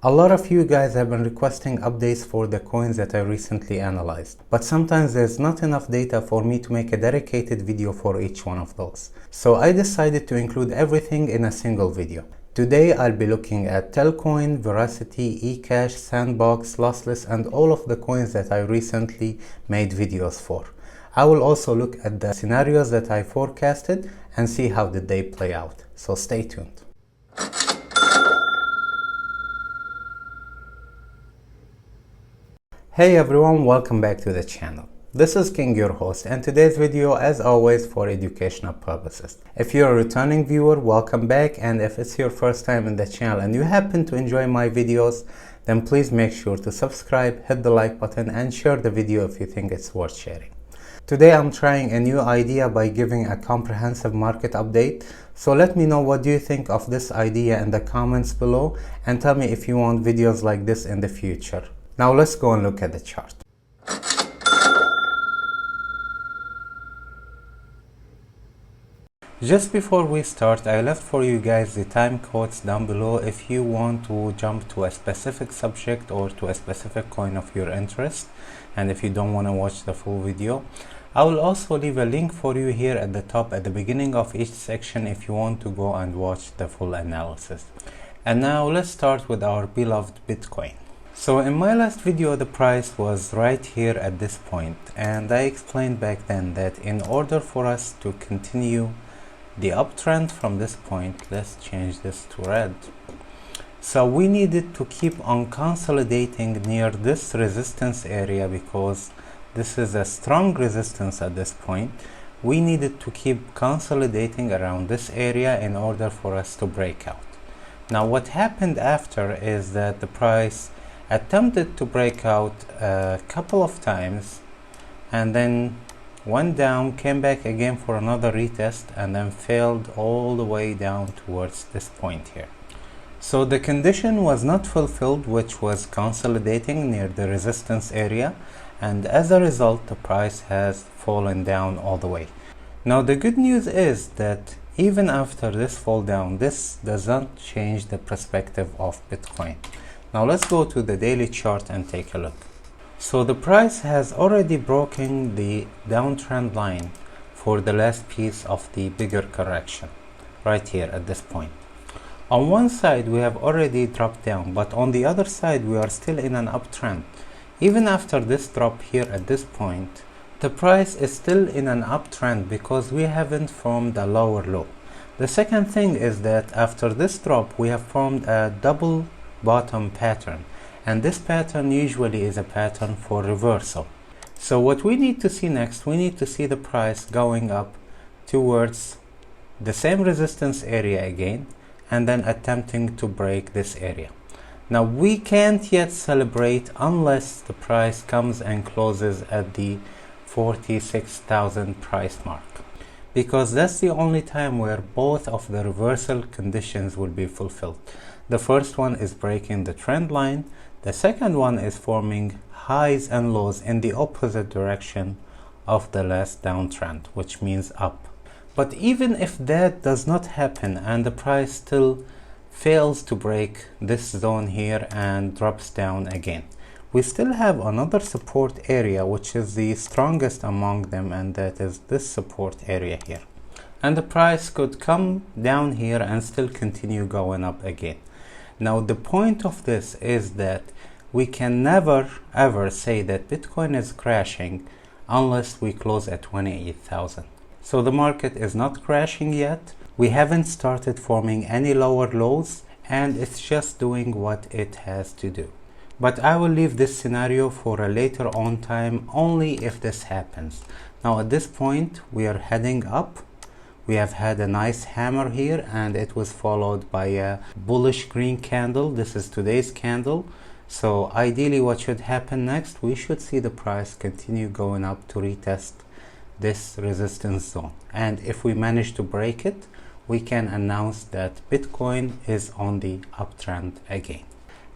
A lot of you guys have been requesting updates for the coins that I recently analyzed, but sometimes there's not enough data for me to make a dedicated video for each one of those. So I decided to include everything in a single video. Today I'll be looking at Telcoin, Verasity, Ecash, Sandbox, Lossless, and all of the coins that I recently made videos for. I will also look at the scenarios that I forecasted and see how did they play out. So stay tuned. Hey everyone, welcome back to the channel. This is King, your host, and today's video, as always, for educational purposes. If you're a returning viewer, welcome back, and if it's your first time in the channel and you happen to enjoy my videos, then please make sure to subscribe, hit the like button, and share the video if you think it's worth sharing. Today I'm trying a new idea by giving a comprehensive market update, so let me know what do you think of this idea in the comments below, and tell me if you want videos like this in the future. Now let's go and look at the chart. Just before we start, I left for you guys the time codes down below if you want to jump to a specific subject or to a specific coin of your interest, and if you don't want to watch the full video. I will also leave a link for you here at the top at the beginning of each section if you want to go and watch the full analysis. And now let's start with our beloved Bitcoin. So in my last video, the price was right here at this point, and I explained back then that in order for us to continue the uptrend from this point, let's change this to red. So we needed to keep on consolidating near this resistance area because this is a strong resistance at this point. We needed to keep consolidating around this area in order for us to break out. Now what happened after is that the price attempted to break out a couple of times and then went down, came back again for another retest, and then failed all the way down towards this point here. So the condition was not fulfilled, which was consolidating near the resistance area, and as a result the price has fallen down all the way. Now the good news is that even after this fall down, this does not change the perspective of Bitcoin. Now let's go to the daily chart and take a look. So the price has already broken the downtrend line for the last piece of the bigger correction right here at this point. On one side we have already dropped down, but on the other side we are still in an uptrend. Even after this drop here at this point, the price is still in an uptrend because we haven't formed a lower low. The second thing is that after this drop we have formed a double bottom pattern, and this pattern usually is a pattern for reversal. So what we need to see next, we need to see the price going up towards the same resistance area again and then attempting to break this area. Now we can't yet celebrate unless the price comes and closes at the 46,000 price mark, because that's the only time where both of the reversal conditions will be fulfilled. The first one is breaking the trend line. The second one is forming highs and lows in the opposite direction of the last downtrend, which means up. But even if that does not happen and the price still fails to break this zone here and drops down again, we still have another support area which is the strongest among them, and that is this support area here. And the price could come down here and still continue going up again. Now the point of this is that we can never ever say that Bitcoin is crashing unless we close at 28,000. So the market is not crashing yet. We haven't started forming any lower lows, and it's just doing what it has to do. But I will leave this scenario for a later on time only if this happens. Now at this point we are heading up. We have had a nice hammer here and it was followed by a bullish green candle. This is today's candle. So ideally what should happen next, we should see the price continue going up to retest this resistance zone, and if we manage to break it, we can announce that Bitcoin is on the uptrend again.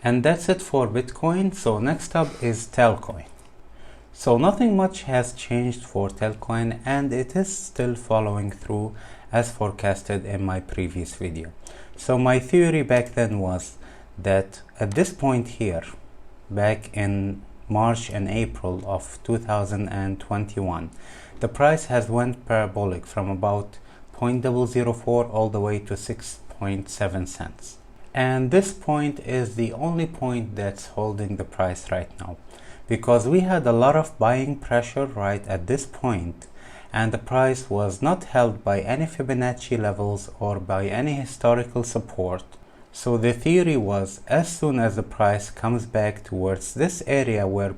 And that's it for Bitcoin. So next up is Telcoin. So nothing much has changed for Telcoin, and it is still following through as forecasted in my previous video. So my theory back then was that at this point here, back in March and April of 2021, the price has went parabolic from about 0.004 all the way to 6.7 cents. And this point is the only point that's holding the price right now, because we had a lot of buying pressure right at this point, and the price was not held by any Fibonacci levels or by any historical support. So the theory was, as soon as the price comes back towards this area where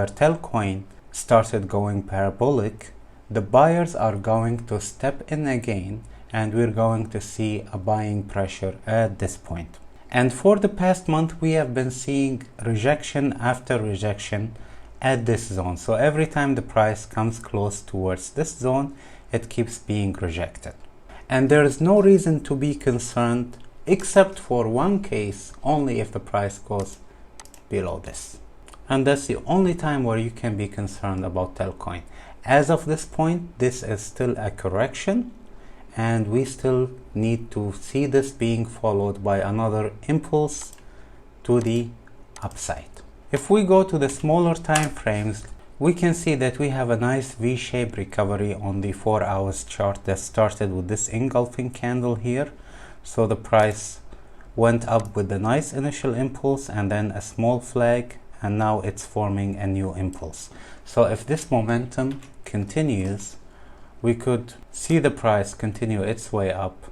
Telcoin started going parabolic, the buyers are going to step in again, and we're going to see a buying pressure at this point. And for the past month, we have been seeing rejection after rejection at this zone. So every time the price comes close towards this zone, it keeps being rejected. And there is no reason to be concerned, except for one case, only if the price goes below this. And that's the only time where you can be concerned about Telcoin. As of this point, this is still a correction, and we still need to see this being followed by another impulse to the upside. If we go to the smaller time frames, we can see that we have a nice V-shaped recovery on the 4 hours chart that started with this engulfing candle here. So the price went up with a nice initial impulse and then a small flag, and now it's forming a new impulse. So if this momentum continues, we could see the price continue its way up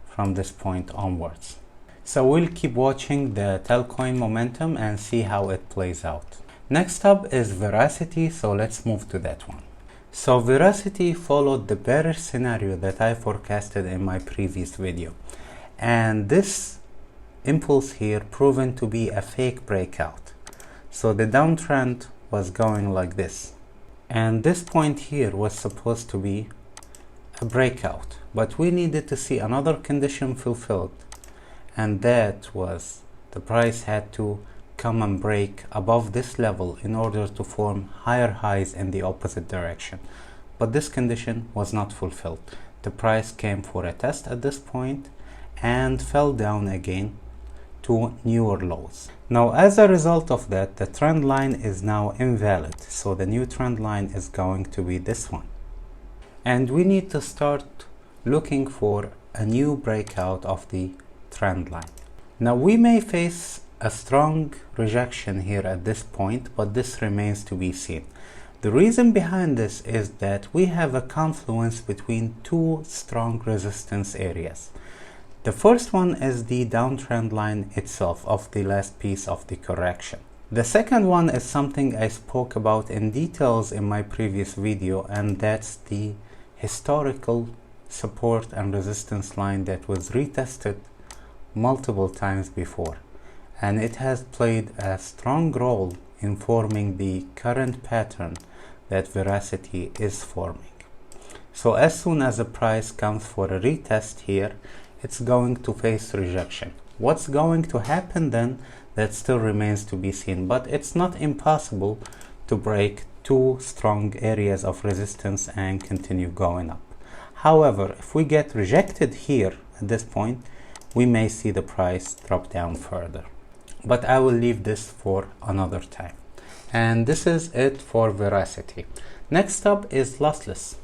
from this point onwards. So we'll keep watching the Telcoin momentum and see how it plays out. Next up is Verasity, so let's move to that one. So Verasity followed the bearish scenario that I forecasted in my previous video, and this impulse here proven to be a fake breakout. So the downtrend was going like this, and this point here was supposed to be a breakout, but we needed to see another condition fulfilled, and that was the price had to come and break above this level in order to form higher highs in the opposite direction. But this condition was not fulfilled. The price came for a test at this point and fell down again to newer lows. Now, as a result of that, the trend line is now invalid. So the new trend line is going to be this one. And we need to start looking for a new breakout of the trend line. Now, we may face a strong rejection here at this point, but this remains to be seen. The reason behind this is that we have a confluence between two strong resistance areas. The first one is the downtrend line itself of the last piece of the correction. The second one is something I spoke about in details in my previous video, and that's the historical support and resistance line that was retested multiple times before, and it has played a strong role in forming the current pattern that Verasity is forming. So as soon as the price comes for a retest here, it's going to face rejection. What's going to happen then, that still remains to be seen, but it's not impossible to break two strong areas of resistance and continue going up. However, if we get rejected here at this point, we may see the price drop down further. But I will leave this for another time. And this is it for Verasity. Next up is Lossless.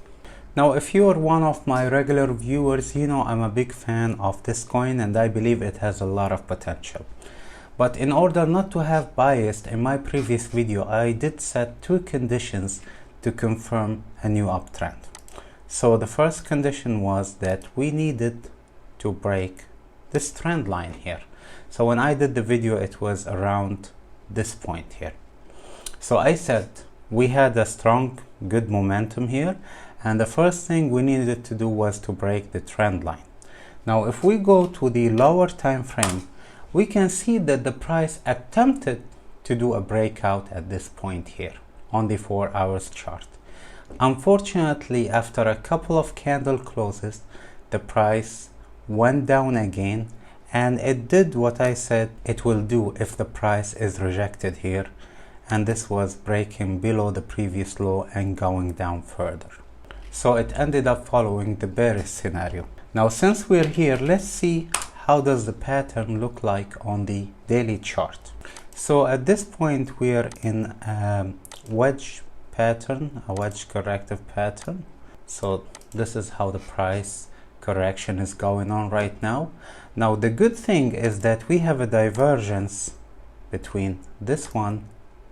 Now, if you are one of my regular viewers, you know I'm a big fan of this coin and I believe it has a lot of potential. But in order not to have bias, in my previous video I did set two conditions to confirm a new uptrend. So the first condition was that we needed to break this trend line here. So when I did the video, it was around this point here. So I said we had a strong, good momentum here, and the first thing we needed to do was to break the trend line. Now, if we go to the lower time frame, we can see that the price attempted to do a breakout at this point here on the 4 hours chart. Unfortunately, after a couple of candle closes, the price went down again, and it did what I said it will do if the price is rejected here, and this was breaking below the previous low and going down further. So it ended up following the bearish scenario. Now, since we're here, let's see how does the pattern look like on the daily chart. So at this point we are in a wedge pattern, a wedge corrective pattern. So this is how the price correction is going on right now. Now the good thing is that we have a divergence between this one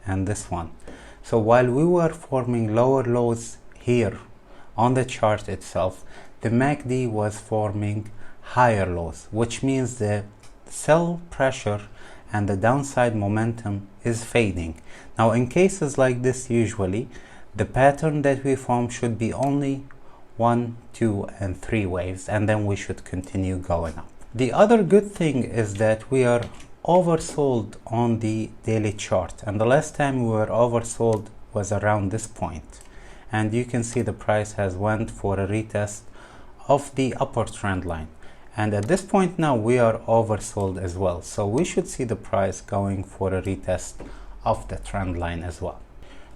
and this one. So while we were forming lower lows here on the chart itself, the MACD was forming higher lows, which means the sell pressure and the downside momentum is fading. Now in cases like this, usually the pattern that we form should be only 1, 2 and 3 waves, and then we should continue going up. The other good thing is that we are oversold on the daily chart, and the last time we were oversold was around this point, and you can see the price has went for a retest of the upper trend line, and at this point now we are oversold as well, so we should see the price going for a retest of the trend line as well.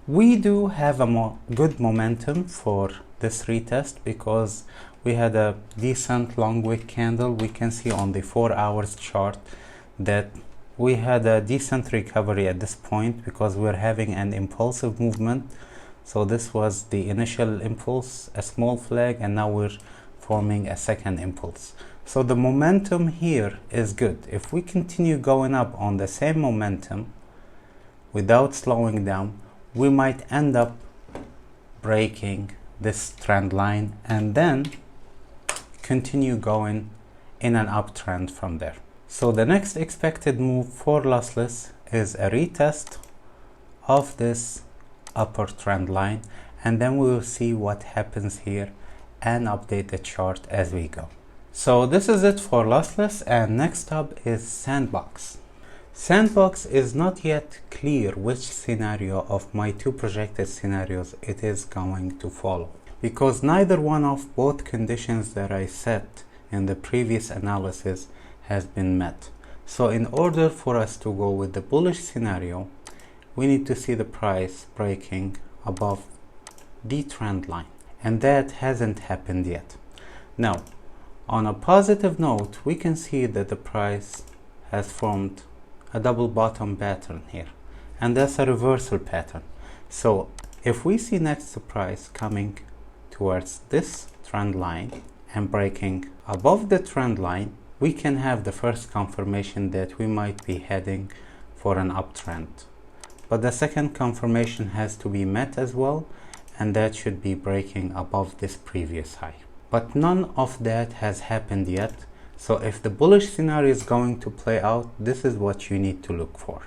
We do have a good momentum for this retest because we had a decent long wick candle. We can see on the 4 hours chart that we had a decent recovery at this point because we're having an impulsive movement. So this was the initial impulse, a small flag, and now we're forming a second impulse. So the momentum here is good. If we continue going up on the same momentum without slowing down, we might end up breaking this trend line and then continue going in an uptrend from there. So the next expected move for Lossless is a retest of this upper trend line, and then we will see what happens here and update the chart as we go. So this is it for Lossless, and next up is Sandbox. Sandbox is not yet clear which scenario of my two projected scenarios it is going to follow, because neither one of both conditions that I set in the previous analysis has been met. So in order for us to go with the bullish scenario, we need to see the price breaking above the trend line, and that hasn't happened yet. Now, on a positive note, we can see that the price has formed a double bottom pattern here, and that's a reversal pattern. So if we see next the price coming towards this trend line and breaking above the trend line, we can have the first confirmation that we might be heading for an uptrend. But the second confirmation has to be met as well, and that should be breaking above this previous high. But none of that has happened yet. So if the bullish scenario is going to play out, this is what you need to look for.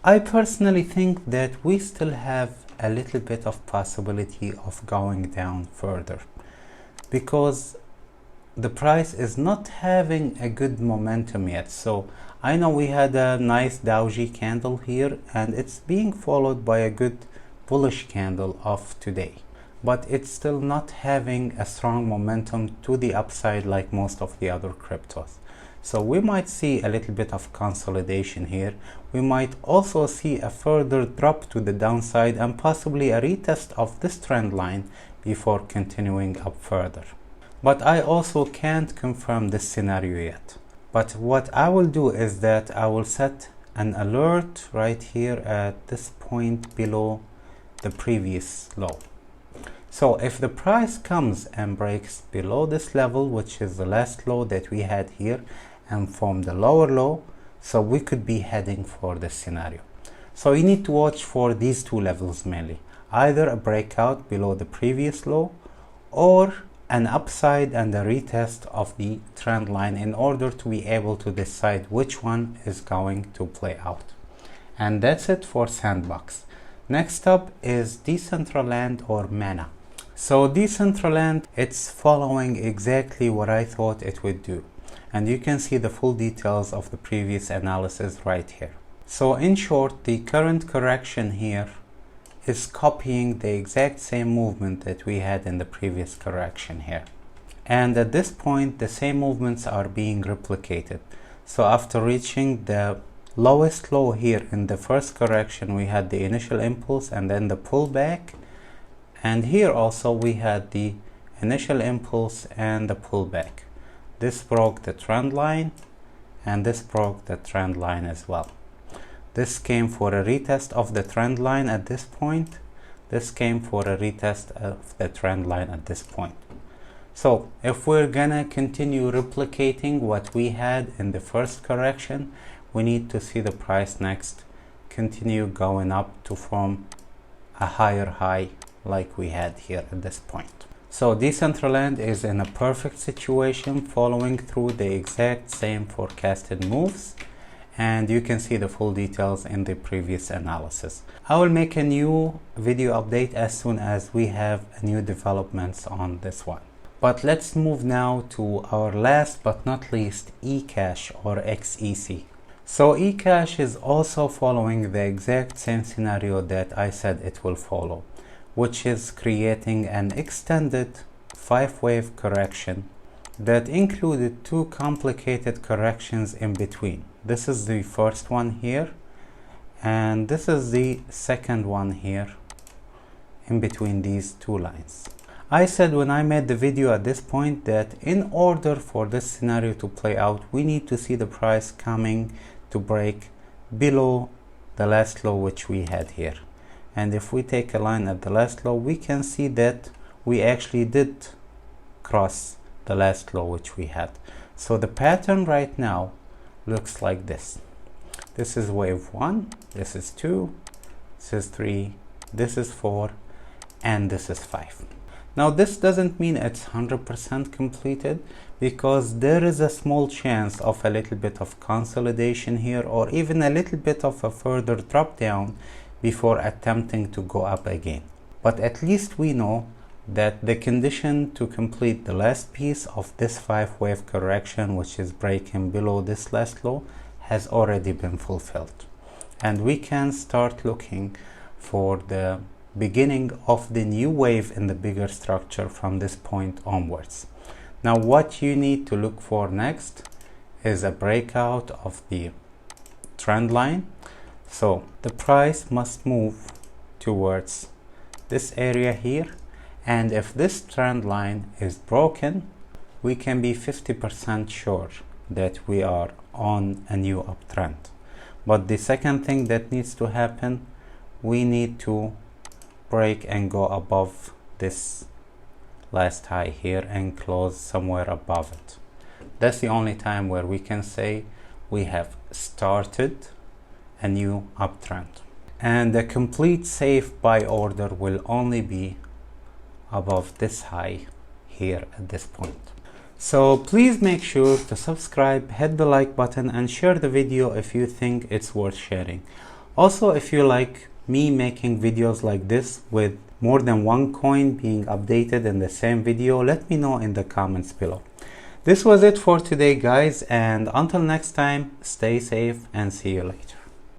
I personally think that we still have a little bit of possibility of going down further, because the price is not having a good momentum yet. So I know we had a nice doji candle here, and it's being followed by a good bullish candle of today, but it's still not having a strong momentum to the upside like most of the other cryptos. So we might see a little bit of consolidation here. We might also see a further drop to the downside and possibly a retest of this trend line before continuing up further. But I also can't confirm this scenario yet. But what I will do is that I will set an alert right here at this point below the previous low. So if the price comes and breaks below this level, which is the last low that we had here, and form the lower low, so we could be heading for this scenario. So you need to watch for these two levels mainly, either a breakout below the previous low or an upside and a retest of the trend line in order to be able to decide which one is going to play out. And that's it for Sandbox. Next up is Decentraland or Mana. So Decentraland, it's following exactly what I thought it would do, and you can see the full details of the previous analysis right here. So in short, the current correction here is copying the exact same movement that we had in the previous correction here, and at this point the same movements are being replicated. So after reaching the lowest low here in the first correction, we had the initial impulse and then the pullback, and here also we had the initial impulse and the pullback. This broke the trend line, and this broke the trend line as well. This came for a retest of the trend line at this point. This came for a retest of the trend line at this point. So if we're gonna continue replicating what we had in the first correction, we need to see the price next continue going up to form a higher high like we had here at this point. So Decentraland is in a perfect situation, following through the exact same forecasted moves, and you can see the full details in the previous analysis. I will make a new video update as soon as we have new developments on this one. But let's move now to our last but not least, Ecash or XEC. So Ecash is also following the exact same scenario that I said it will follow, which is creating an extended 5-wave correction that included 2 complicated corrections in between. This is the first one here, and this is the second one here in between these 2 lines. I said when I made the video at this point that in order for this scenario to play out, we need to see the price coming to break below the last low which we had here. And if we take a line at the last low, we can see that we actually did cross the last low which we had. So the pattern right now looks like this. This is wave 1, this is 2, this is 3, this is 4, and this is 5. Now this doesn't mean it's 100% completed, because there is a small chance of a little bit of consolidation here, or even a little bit of a further drop down before attempting to go up again. But at least we know that the condition to complete the last piece of this 5-wave correction, which is breaking below this last low, has already been fulfilled. And we can start looking for the beginning of the new wave in the bigger structure from this point onwards. Now what you need to look for next is a breakout of the trend line. So the price must move towards this area here, and if this trend line is broken, we can be 50% sure that we are on a new uptrend. But the second thing that needs to happen, we need to break and go above this last high here and close somewhere above it. That's the only time where we can say we have started a new uptrend. And the complete safe buy order will only be above this high here at this point. So please make sure to subscribe, hit the like button, and share the video if you think it's worth sharing. Also, if you like me making videos like this with more than one coin being updated in the same video, let me know in the comments below. This was it for today, guys, and until next time, stay safe and see you later.